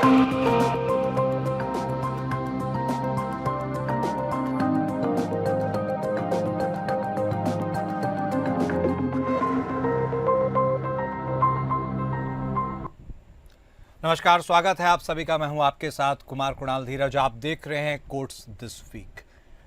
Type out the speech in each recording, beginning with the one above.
नमस्कार, स्वागत है आप सभी का। मैं हूं आपके साथ कुमार कुणाल धीरज। आप देख रहे हैं कोर्ट्स दिस वीक।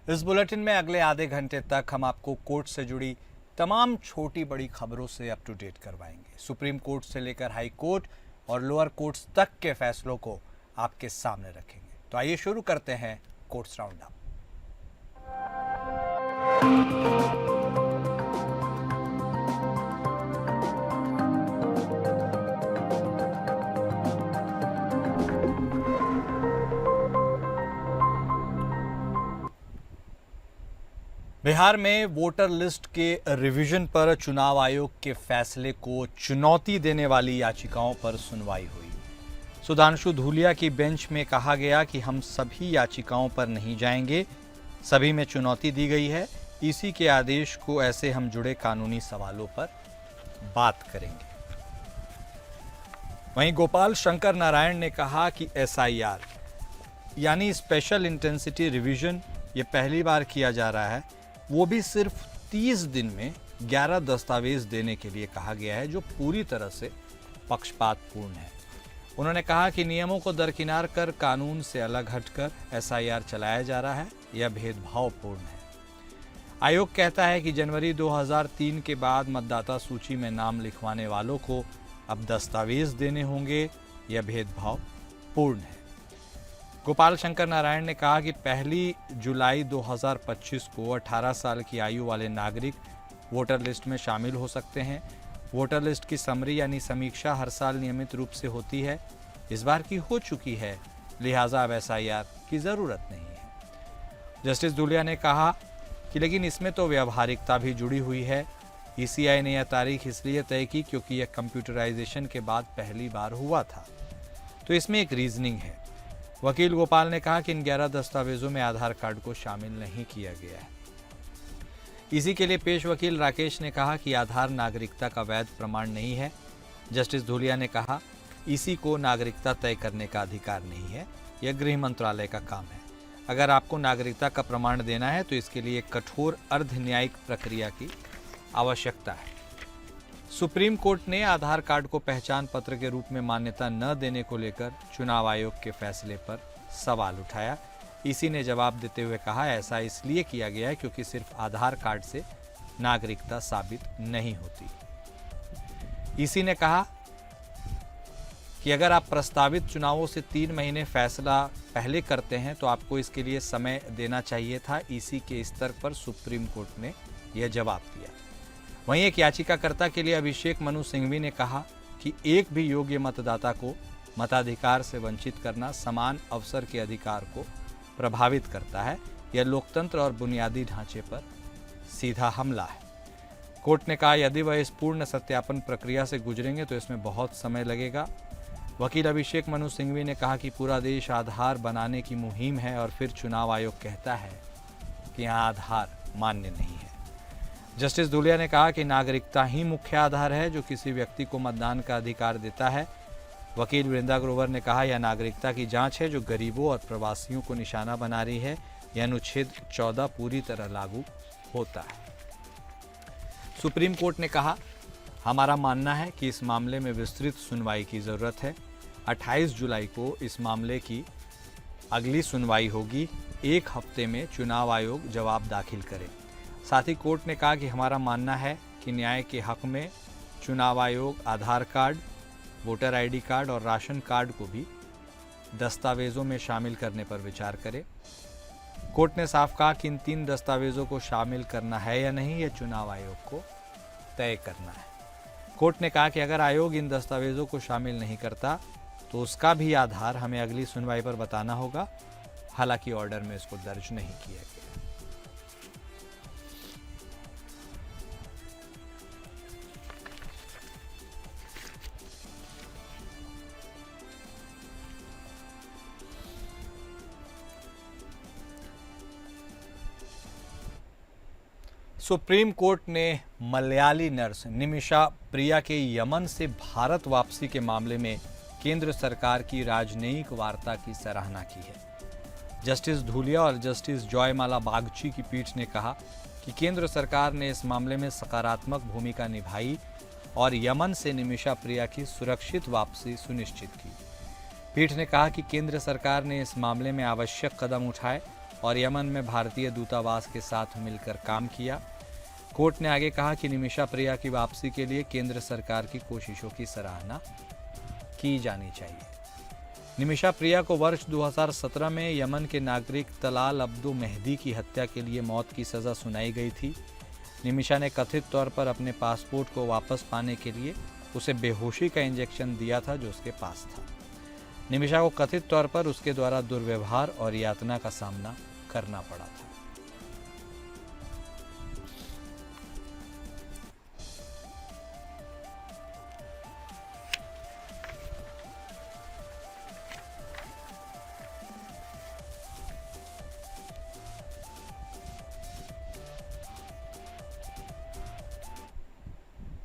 इस बुलेटिन में अगले आधे घंटे तक हम आपको कोर्ट से जुड़ी तमाम छोटी बड़ी खबरों से अप टू डेट करवाएंगे। सुप्रीम कोर्ट से लेकर हाई कोर्ट और लोअर कोर्ट्स तक के फैसलों को आपके सामने रखेंगे। तो आइए शुरू करते हैं कोर्ट्स राउंड अप। बिहार में वोटर लिस्ट के रिवीजन पर चुनाव आयोग के फैसले को चुनौती देने वाली याचिकाओं पर सुनवाई हुई। सुधांशु धूलिया की बेंच में कहा गया कि हम सभी याचिकाओं पर नहीं जाएंगे, सभी में चुनौती दी गई है। ईसी के आदेश को ऐसे हम जुड़े कानूनी सवालों पर बात करेंगे। वहीं गोपाल शंकर नारायण ने कहा कि एसआईआर यानी स्पेशल इंटेंसिटी रिवीजन ये पहली बार किया जा रहा है, वो भी सिर्फ 30 दिन में 11 दस्तावेज देने के लिए कहा गया है, जो पूरी तरह से पक्षपातपूर्ण है। उन्होंने कहा कि नियमों को दरकिनार कर कानून से अलग हटकर एसआईआर चलाया जा रहा है, यह भेदभावपूर्ण है। आयोग कहता है कि जनवरी 2003 के बाद मतदाता सूची में नाम लिखवाने वालों को अब दस्तावेज देने होंगे, यह भेदभावपूर्ण है। गोपाल शंकर नारायण ने कहा कि 1 जुलाई 2025 को 18 साल की आयु वाले नागरिक वोटर लिस्ट में शामिल हो सकते हैं। वोटर लिस्ट की समरी यानी समीक्षा हर साल नियमित रूप से होती है, इस बार की हो चुकी है, लिहाजा अब एसआईआर की ज़रूरत नहीं है। जस्टिस धूलिया ने कहा कि लेकिन इसमें तो व्यावहारिकता भी जुड़ी हुई है। ईसीआई ने यह तारीख इसलिए तय की क्योंकि यह कंप्यूटराइजेशन के बाद पहली बार हुआ था, तो इसमें एक रीजनिंग है। वकील गोपाल ने कहा कि इन 11 दस्तावेजों में आधार कार्ड को शामिल नहीं किया गया है। इसी के लिए पेश वकील राकेश ने कहा कि आधार नागरिकता का वैध प्रमाण नहीं है। जस्टिस धूलिया ने कहा इसी को नागरिकता तय करने का अधिकार नहीं है, यह गृह मंत्रालय का काम है। अगर आपको नागरिकता का प्रमाण देना है तो इसके लिए कठोर अर्ध न्यायिक प्रक्रिया की आवश्यकता है। सुप्रीम कोर्ट ने आधार कार्ड को पहचान पत्र के रूप में मान्यता न देने को लेकर चुनाव आयोग के फैसले पर सवाल उठाया। ईसी ने जवाब देते हुए कहा ऐसा इसलिए किया गया है क्योंकि सिर्फ आधार कार्ड से नागरिकता साबित नहीं होती। ईसी ने कहा कि अगर आप प्रस्तावित चुनावों से 3 महीने फैसला पहले करते हैं तो आपको इसके लिए समय देना चाहिए था। ईसी के स्तर पर सुप्रीम कोर्ट ने यह जवाब दिया। वहीं एक याचिकाकर्ता के लिए अभिषेक मनु सिंघवी ने कहा कि एक भी योग्य मतदाता को मताधिकार से वंचित करना समान अवसर के अधिकार को प्रभावित करता है। यह लोकतंत्र और बुनियादी ढांचे पर सीधा हमला है। कोर्ट ने कहा यदि वह इस पूर्ण सत्यापन प्रक्रिया से गुजरेंगे तो इसमें बहुत समय लगेगा। वकील अभिषेक मनु सिंघवी ने कहा कि पूरा देश आधार बनाने की मुहिम है और फिर चुनाव आयोग कहता है कि यहाँ आधार मान्य नहीं है। जस्टिस धूलिया ने कहा कि नागरिकता ही मुख्य आधार है जो किसी व्यक्ति को मतदान का अधिकार देता है। वकील वृंदा ग्रोवर ने कहा यह नागरिकता की जांच है जो गरीबों और प्रवासियों को निशाना बना रही है। यह अनुच्छेद 14 पूरी तरह लागू होता है। सुप्रीम कोर्ट ने कहा हमारा मानना है कि इस मामले में विस्तृत सुनवाई की जरूरत है। 28 जुलाई को इस मामले की अगली सुनवाई होगी। 1 हफ्ते में चुनाव आयोग जवाब दाखिल करे। साथ ही कोर्ट ने कहा कि हमारा मानना है कि न्याय के हक में चुनाव आयोग आधार कार्ड, वोटर आईडी कार्ड और राशन कार्ड को भी दस्तावेजों में शामिल करने पर विचार करे। कोर्ट ने साफ कहा कि इन 3 दस्तावेजों को शामिल करना है या नहीं, यह चुनाव आयोग को तय करना है। कोर्ट ने कहा कि अगर आयोग इन दस्तावेजों को शामिल नहीं करता तो उसका भी आधार हमें अगली सुनवाई पर बताना होगा। हालांकि ऑर्डर में इसको दर्ज नहीं किया गया। सुप्रीम कोर्ट ने मलयाली नर्स निमिषा प्रिया के यमन से भारत वापसी के मामले में केंद्र सरकार की राजनयिक वार्ता की सराहना की है। जस्टिस धूलिया और जस्टिस जॉयमाला बागची की पीठ ने कहा कि केंद्र सरकार ने इस मामले में सकारात्मक भूमिका निभाई और यमन से निमिषा प्रिया की सुरक्षित वापसी सुनिश्चित की। पीठ ने कहा कि केंद्र सरकार ने इस मामले में आवश्यक कदम उठाए और यमन में भारतीय दूतावास के साथ मिलकर काम किया। कोर्ट ने आगे कहा कि निमिषा प्रिया की वापसी के लिए केंद्र सरकार की कोशिशों की सराहना की जानी चाहिए। निमिषा प्रिया को वर्ष 2017 में यमन के नागरिक तलाल अब्दो मेहदी की हत्या के लिए मौत की सज़ा सुनाई गई थी। निमिषा ने कथित तौर पर अपने पासपोर्ट को वापस पाने के लिए उसे बेहोशी का इंजेक्शन दिया था जो उसके पास था। निमिषा को कथित तौर पर उसके द्वारा दुर्व्यवहार और यातना का सामना करना पड़ा था।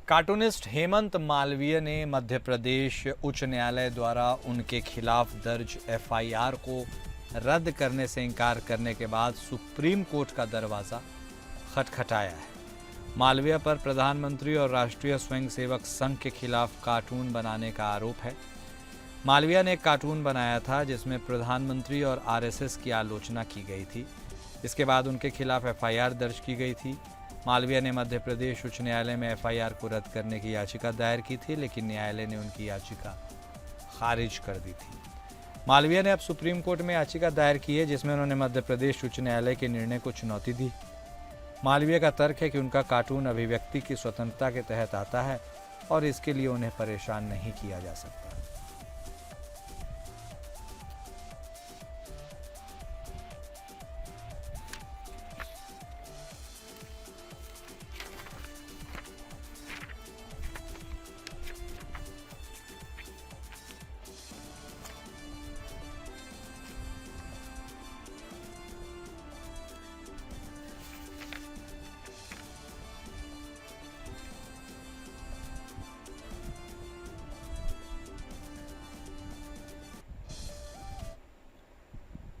कार्टूनिस्ट हेमंत मालवीय ने मध्य प्रदेश उच्च न्यायालय द्वारा उनके खिलाफ दर्ज एफआईआर को रद्द करने से इनकार करने के बाद सुप्रीम कोर्ट का दरवाज़ा खटखटाया है। मालवीय पर प्रधानमंत्री और राष्ट्रीय स्वयंसेवक संघ के खिलाफ कार्टून बनाने का आरोप है। मालवीय ने एक कार्टून बनाया था जिसमें प्रधानमंत्री और आरएसएस की आलोचना की गई थी। इसके बाद उनके खिलाफ एफआईआर दर्ज की गई थी। मालवीय ने मध्य प्रदेश उच्च न्यायालय में एफआईआर को रद्द करने की याचिका दायर की थी, लेकिन न्यायालय ने उनकी याचिका खारिज कर दी थी। मालवीय ने अब सुप्रीम कोर्ट में याचिका दायर की है जिसमें उन्होंने मध्य प्रदेश उच्च न्यायालय के निर्णय को चुनौती दी। मालवीय का तर्क है कि उनका कार्टून अभिव्यक्ति की स्वतंत्रता के तहत आता है और इसके लिए उन्हें परेशान नहीं किया जा सकता।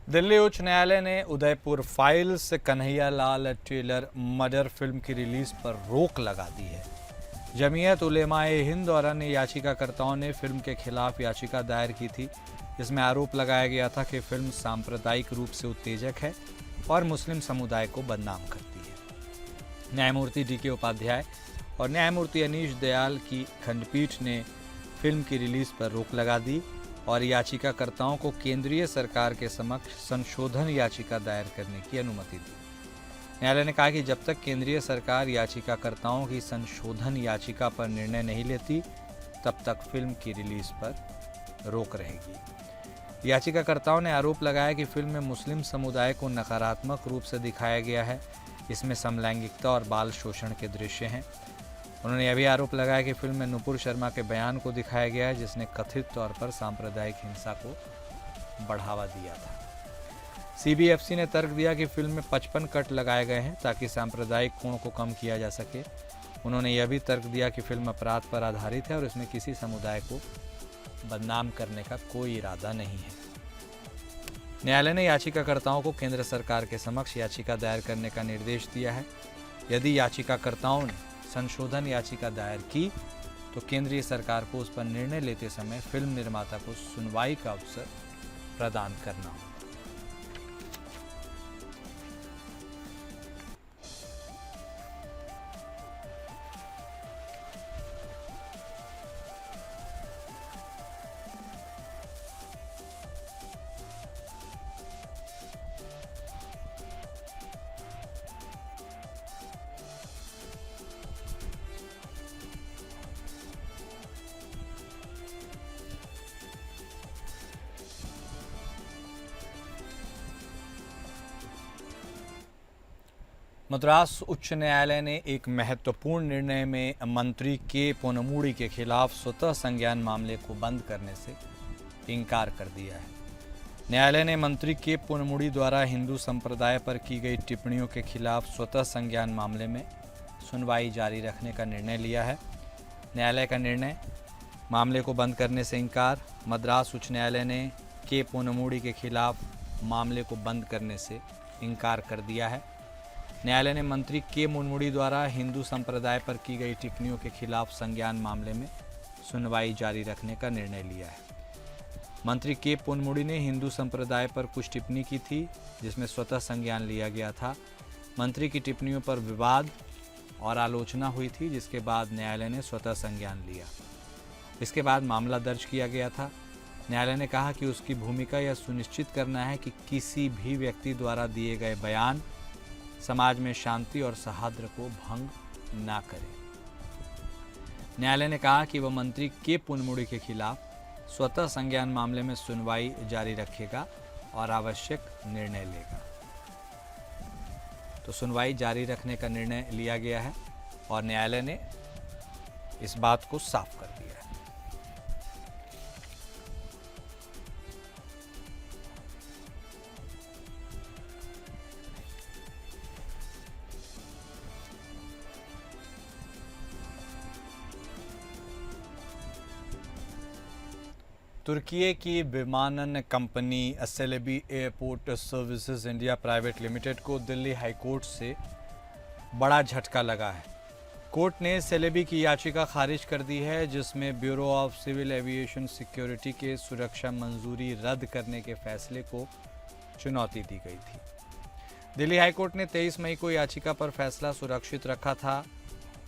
दिल्ली उच्च न्यायालय ने Udaipur files Kanhaiya Lal Taylor murder film की रिलीज पर रोक लगा दी है। जमीयत उलेमाए हिंद और अन्य याचिकाकर्ताओं ने फिल्म के खिलाफ याचिका दायर की थी। इसमें आरोप लगाया गया था कि फिल्म सांप्रदायिक रूप से उत्तेजक है और मुस्लिम समुदाय को बदनाम करती है। न्यायमूर्ति डी के उपाध्याय और न्यायमूर्ति अनीश दयाल की खंडपीठ ने फिल्म की रिलीज पर रोक लगा दी और याचिकाकर्ताओं को केंद्रीय सरकार के समक्ष संशोधन याचिका दायर करने की अनुमति दी। न्यायालय ने कहा कि जब तक केंद्रीय सरकार याचिकाकर्ताओं की संशोधन याचिका पर निर्णय नहीं लेती, तब तक फिल्म की रिलीज पर रोक रहेगी। याचिकाकर्ताओं ने आरोप लगाया कि फिल्म में मुस्लिम समुदाय को नकारात्मक रूप से दिखाया गया है। इसमें समलैंगिकता और बाल शोषण के दृश्य हैं। उन्होंने यह भी आरोप लगाया कि फिल्म में नुपुर शर्मा के बयान को दिखाया गया है जिसने कथित तौर पर सांप्रदायिक हिंसा को बढ़ावा दिया था। सीबीएफसी ने तर्क दिया कि फिल्म में 55 कट लगाए गए हैं ताकि सांप्रदायिक कोण को कम किया जा सके। उन्होंने यह भी तर्क दिया कि फिल्म अपराध पर आधारित है और इसमें किसी समुदाय को बदनाम करने का कोई इरादा नहीं है। न्यायालय ने याचिकाकर्ताओं को केंद्र सरकार के समक्ष याचिका दायर करने का निर्देश दिया है। यदि याचिकाकर्ताओं ने संशोधन याचिका दायर की तो केंद्रीय सरकार को उस पर निर्णय लेते समय फिल्म निर्माता को सुनवाई का अवसर प्रदान करना होगा। मद्रास उच्च न्यायालय ने एक महत्वपूर्ण निर्णय में मंत्री के पोनमुड़ी के खिलाफ स्वतः संज्ञान मामले को बंद करने से इनकार कर दिया है। न्यायालय ने मंत्री के पोनमुड़ी द्वारा हिंदू संप्रदाय पर की गई टिप्पणियों के खिलाफ स्वतः संज्ञान मामले में सुनवाई जारी रखने का निर्णय लिया है। न्यायालय का निर्णय मामले को बंद करने से इनकार। मद्रास उच्च न्यायालय ने के पोनमुडी के खिलाफ मामले को बंद करने से इनकार कर दिया है। न्यायालय ने मंत्री के पोनमुडी द्वारा हिंदू संप्रदाय पर की गई टिप्पणियों के खिलाफ संज्ञान मामले में सुनवाई जारी रखने का निर्णय लिया है। मंत्री के पोनमुडी ने हिंदू संप्रदाय पर कुछ टिप्पणी की थी, जिसमें स्वतः संज्ञान लिया गया था। मंत्री की टिप्पणियों पर विवाद और आलोचना हुई थी, जिसके बाद न्यायालय ने स्वतः संज्ञान लिया। इसके बाद मामला दर्ज किया गया था। न्यायालय ने कहा कि उसकी भूमिका यह सुनिश्चित करना है कि किसी भी व्यक्ति द्वारा दिए गए बयान समाज में शांति और सौहार्द को भंग ना करे। न्यायालय ने कहा कि वह मंत्री के पोनमुडी के खिलाफ स्वतः संज्ञान मामले में सुनवाई जारी रखेगा और आवश्यक निर्णय लेगा। तो सुनवाई जारी रखने का निर्णय लिया गया है और न्यायालय ने इस बात को साफ कर दिया है। तुर्की की विमानन company Celebi airport services India private limited को दिल्ली हाईकोर्ट से बड़ा झटका लगा है। कोर्ट ने सेलेबी की याचिका खारिज कर दी है, जिसमें bureau of civil aviation security के सुरक्षा मंजूरी रद्द करने के फैसले को चुनौती दी गई थी। दिल्ली हाईकोर्ट ने 23 मई को याचिका पर फैसला सुरक्षित रखा था।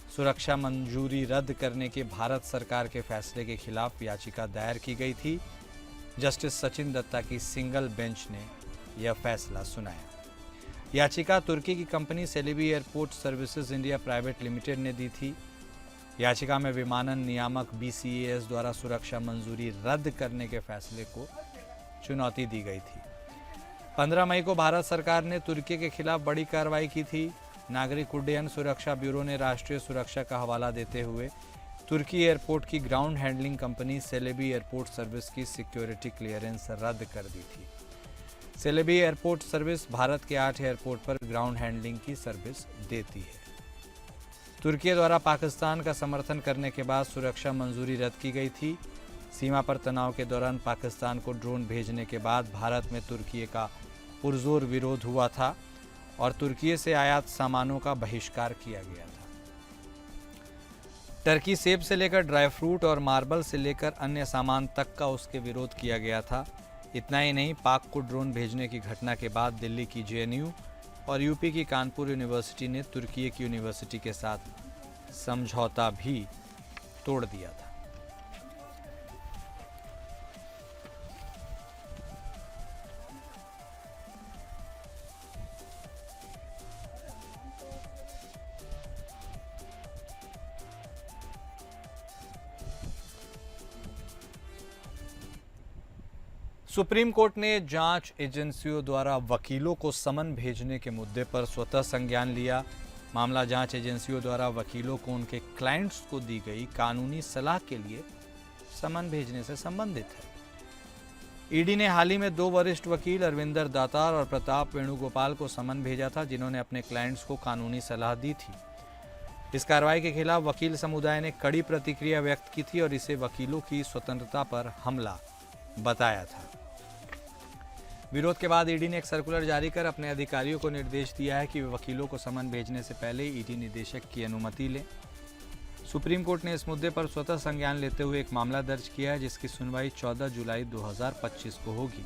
सुरक्षा मंजूरी रद्द करने के भारत सरकार के फैसले के खिलाफ याचिका दायर की गई थी। जस्टिस सचिन दत्ता की सिंगल बेंच ने यह फैसला सुनाया। याचिका तुर्की की company Celebi airport services India private limited ने दी थी। याचिका में विमानन नियामक BCAS द्वारा सुरक्षा मंजूरी रद्द करने के फैसले को चुनौती दी गई थी। 15 मई को भारत सरकार ने तुर्की के खिलाफ बड़ी कार्रवाई की थी। नागरिक उड्डयन सुरक्षा ब्यूरो ने राष्ट्रीय सुरक्षा का हवाला देते हुए तुर्की एयरपोर्ट की ground handling company Celebi airport service की सिक्योरिटी क्लियरेंस रद्द कर दी थी। सेलेबी एयरपोर्ट सर्विस भारत के 8 एयरपोर्ट पर ग्राउंड हैंडलिंग की सर्विस देती है। तुर्की द्वारा पाकिस्तान का समर्थन करने के बाद सुरक्षा मंजूरी रद्द की गई थी। सीमा पर तनाव के दौरान पाकिस्तान को ड्रोन भेजने के बाद भारत में तुर्की का पुरजोर विरोध हुआ था और तुर्की से आयात सामानों का बहिष्कार किया गया था। टर्की सेब से लेकर ड्राई फ्रूट और मार्बल से लेकर अन्य सामान तक का उसके विरोध किया गया था। इतना ही नहीं, पाक को ड्रोन भेजने की घटना के बाद दिल्ली की JNU और यूपी की कानपुर यूनिवर्सिटी ने तुर्की की यूनिवर्सिटी के साथ समझौता भी तोड़ दिया था। सुप्रीम कोर्ट ने जांच एजेंसियों द्वारा वकीलों को समन भेजने के मुद्दे पर स्वतः संज्ञान लिया। मामला जांच एजेंसियों द्वारा वकीलों को उनके क्लाइंट्स को दी गई कानूनी सलाह के लिए समन भेजने से संबंधित है। ईडी ने हाल ही में 2 वरिष्ठ वकील अरविंदर दातार और प्रताप वेणुगोपाल को समन भेजा था, जिन्होंने अपने क्लाइंट्स को कानूनी सलाह दी थी। इस कार्रवाई के खिलाफ वकील समुदाय ने कड़ी प्रतिक्रिया व्यक्त की थी और इसे वकीलों की स्वतंत्रता पर हमला बताया था। विरोध के बाद ईडी ने एक सर्कुलर जारी कर अपने अधिकारियों को निर्देश दिया है कि वे वकीलों को समन भेजने से पहले ईडी निदेशक की अनुमति लें। सुप्रीम कोर्ट ने इस मुद्दे पर स्वतः संज्ञान लेते हुए एक मामला दर्ज किया है, जिसकी सुनवाई 14 जुलाई 2025 को होगी।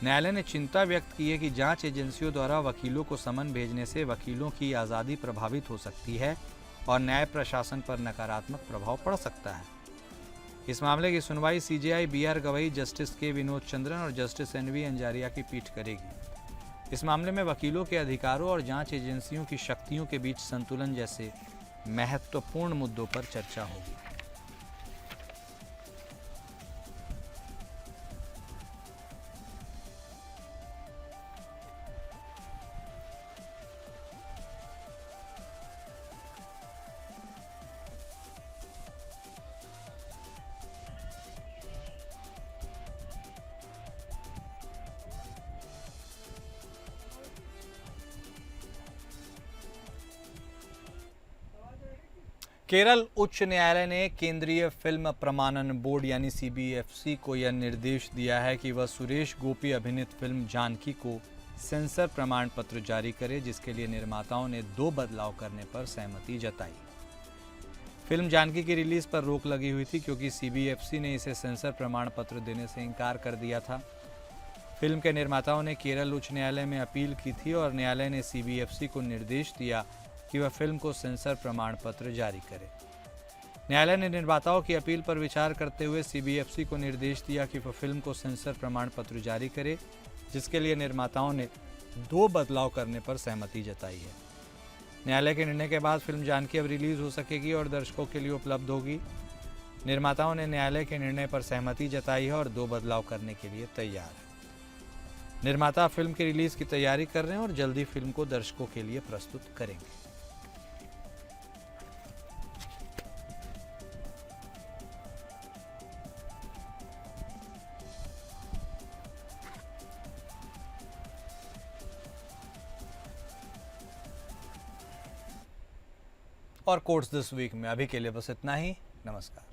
न्यायालय ने चिंता व्यक्त की है कि जांच एजेंसियों द्वारा वकीलों को समन भेजने से वकीलों की आज़ादी प्रभावित हो सकती है और न्याय प्रशासन पर नकारात्मक प्रभाव पड़ सकता है। इस मामले की सुनवाई CJI BR गवई, जस्टिस के विनोद चंद्रन और जस्टिस NV अंजारिया की पीठ करेगी। इस मामले में वकीलों के अधिकारों और जांच एजेंसियों की शक्तियों के बीच संतुलन जैसे महत्वपूर्ण मुद्दों पर चर्चा होगी। केरल उच्च न्यायालय ने केंद्रीय फिल्म प्रमाणन बोर्ड यानी सीबीएफसी को यह निर्देश दिया है कि वह सुरेश गोपी अभिनीत फिल्म जानकी को सेंसर प्रमाण पत्र जारी करे, जिसके लिए निर्माताओं ने 2 बदलाव करने पर सहमति जताई। फिल्म जानकी की रिलीज पर रोक लगी हुई थी क्योंकि सीबीएफसी ने इसे सेंसर प्रमाण पत्र देने से इनकार कर दिया था। फिल्म के निर्माताओं ने केरल उच्च न्यायालय में अपील की थी और न्यायालय ने सीबीएफसी को निर्देश दिया कि वह फिल्म को सेंसर प्रमाण पत्र जारी करे। न्यायालय ने निर्माताओं की अपील पर विचार करते हुए सीबीएफसी को निर्देश दिया कि वह फिल्म को सेंसर प्रमाण पत्र जारी करे, जिसके लिए निर्माताओं ने 2 बदलाव करने पर सहमति जताई है। न्यायालय के निर्णय के बाद फिल्म जानकी अब रिलीज हो सकेगी और दर्शकों के लिए उपलब्ध होगी। निर्माताओं ने न्यायालय के निर्णय पर सहमति जताई है और 2 बदलाव करने के लिए तैयार है। निर्माता फिल्म की रिलीज की तैयारी कर रहे हैं और जल्दी फिल्म को दर्शकों के लिए प्रस्तुत करेंगे। और कोट्स दिस वीक में अभी के लिए बस इतना ही। नमस्कार।